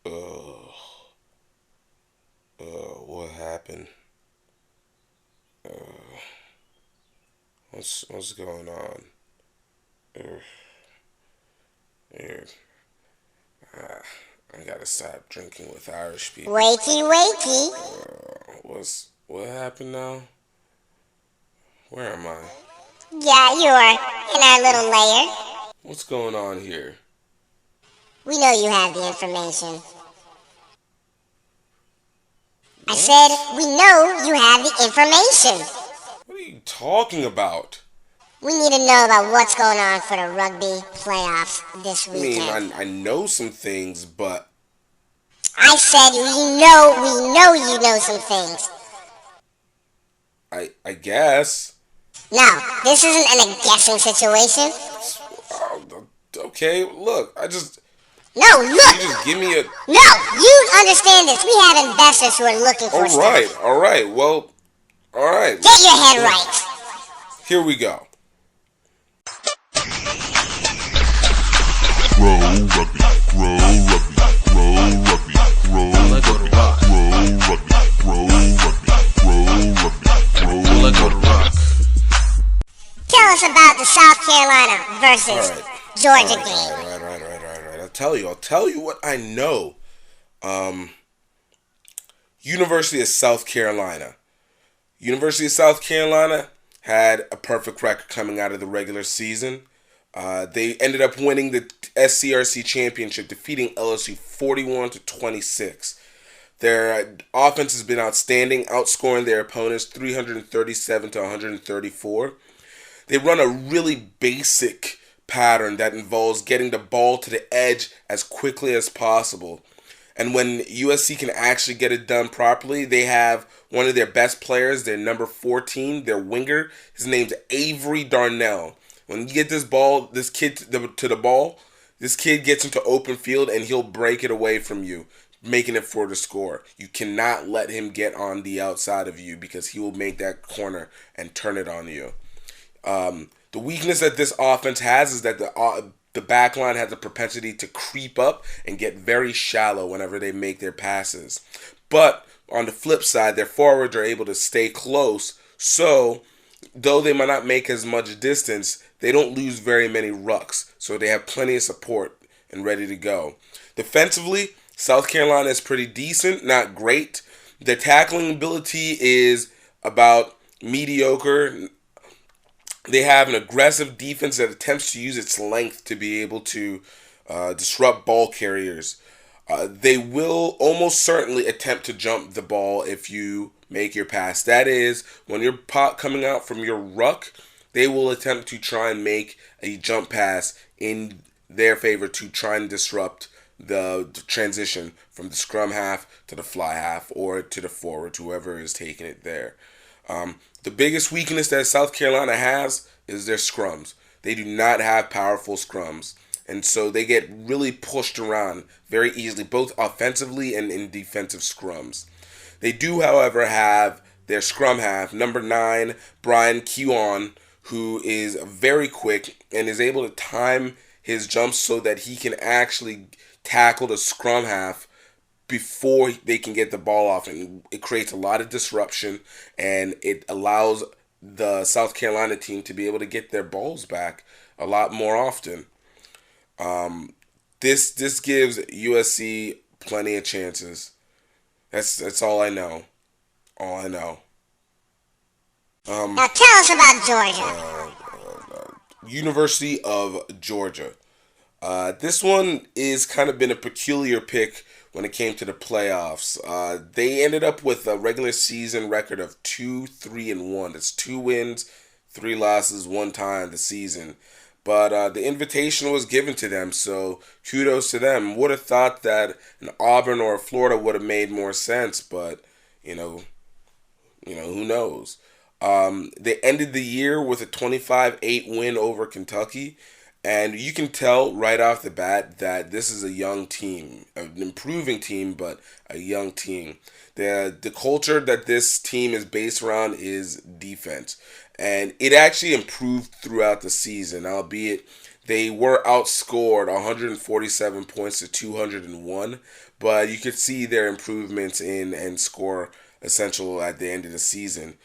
Uh, what happened? Uh, what's going on? Uh, uh, I gotta stop drinking with Irish people. Wakey, wakey. What happened now? Where am I? Yeah, you are in our little layer. What's going on here? We know you have the information. I said, What? we know you have the information. What are you talking about? We need to know about what's going on for the rugby playoffs this I mean, weekend. I know some things, but I said, we know you know some things. I guess. No, this isn't a guessing situation. Okay, look, I just No, can look! you just give me a. No, you understand this. We have investors who are looking for stuff. All right. Well, all right. Get your head right. Here we go. Grow rugby, grow rugby, grow rugby, grow rugby, grow rugby, grow rugby, grow rugby, grow rugby. Tell us about the South Carolina All versus right. Georgia game. All right. I'll tell you what I know. Um, University of South Carolina. University of South Carolina had a perfect record coming out of the regular season. They ended up winning the SCRC championship, defeating LSU 41-26. Their offense has been outstanding, outscoring their opponents 337 to 134. They run a really basic pattern that involves getting the ball to the edge as quickly as possible. And when USC can actually get it done properly, they have one of their best players, their number 14, their winger. His name's Avery Darnell. When you get this kid to the ball, this kid gets into open field and he'll break it away from you, making it for the score. You cannot let him get on the outside of you because he will make that corner and turn it on you. The weakness that this offense has is that the back line has a propensity to creep up and get very shallow whenever they make their passes. But on the flip side, their forwards are able to stay close, so though they might not make as much distance, they don't lose very many rucks, so they have plenty of support and ready to go. Defensively, South Carolina is pretty decent, not great. Their tackling ability is about mediocre. They have an aggressive defense that attempts to use its length to be able to disrupt ball carriers. They will almost certainly attempt to jump the ball if you make your pass. That is, when you're coming out from your ruck, they will attempt to try and make a jump pass in their favor to try and disrupt the transition from the scrum half to the fly half or to the forward, whoever is taking it there. The biggest weakness that South Carolina has is their scrums. They do not have powerful scrums. And so they get really pushed around very easily, both offensively and in defensive scrums. They do, however, have their scrum half, number 9, Brian Keown, who is very quick and is able to time his jumps so that he can actually tackle the scrum half before they can get the ball off, and it creates a lot of disruption and it allows the South Carolina team to be able to get their balls back a lot more often. This gives USC plenty of chances. That's all I know. All I know. Now tell us about Georgia. University of Georgia. This one is kind of been a peculiar pick when it came to the playoffs. They ended up with a regular season record of 2-3-1. That's 2 wins, 3 losses, 1 tie in the season. But the invitation was given to them, so kudos to them. Would have thought that an Auburn or a Florida would have made more sense, but you know, who knows? They ended the year with a 25-8 win over Kentucky. And you can tell right off the bat that this is a young team, an improving team, but a young team. The culture that this team is based around is defense. And it actually improved throughout the season, albeit They were outscored 147 points to 201, but you could see their improvements in and score essential at the end of the season.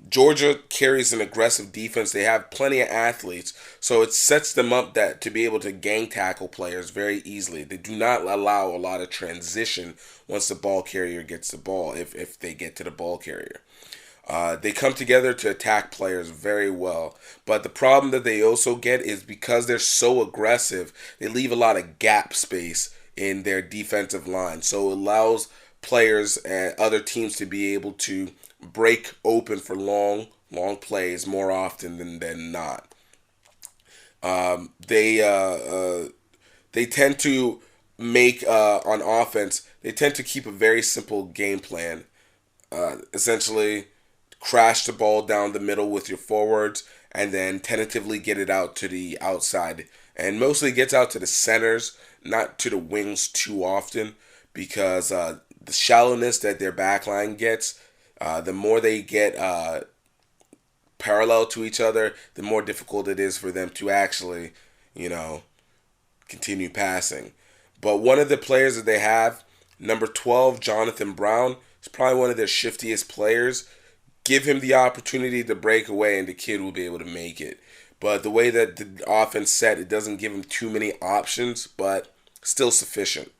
Georgia carries an aggressive defense. They have plenty of athletes, so it sets them up that to be able to gang tackle players very easily. They do not allow a lot of transition once the ball carrier gets the ball, if they get to the ball carrier. They come together to attack players very well. But the problem that they also get is because they're so aggressive, they leave a lot of gap space in their defensive line. So it allows players and other teams to be able to break open for long plays more often than not. They tend to make on offense. They tend to keep a very simple game plan. Essentially, crash the ball down the middle with your forwards, and then tentatively get it out to the outside. And mostly gets out to the centers, not to the wings too often, because the shallowness that their backline gets, the more they get parallel to each other, the more difficult it is for them to actually, continue passing. But one of the players that they have, number 12, Jonathan Brown, is probably one of their shiftiest players. Give him the opportunity to break away and the kid will be able to make it. But the way that the offense set, it doesn't give him too many options, but still sufficient.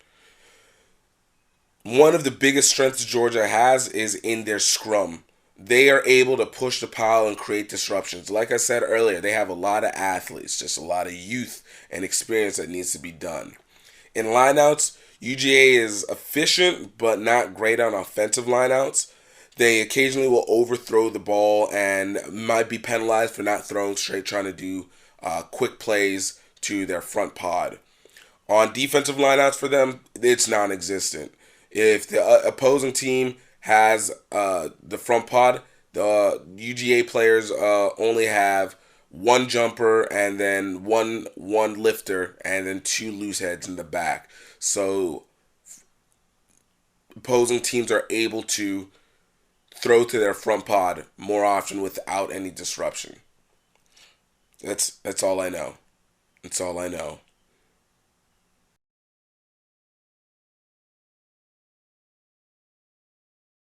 One of the biggest strengths Georgia has is in their scrum. They are able to push the pile and create disruptions. Like I said earlier, they have a lot of athletes, just a lot of youth and experience that needs to be done. In lineouts, UGA is efficient but not great on offensive lineouts. They occasionally will overthrow the ball and might be penalized for not throwing straight, trying to do quick plays to their front pod. On defensive lineouts for them, it's non-existent. If the opposing team has the front pod, the UGA players only have one jumper and then one lifter and then two loose heads in the back. So opposing teams are able to throw to their front pod more often without any disruption. That's all I know. That's all I know.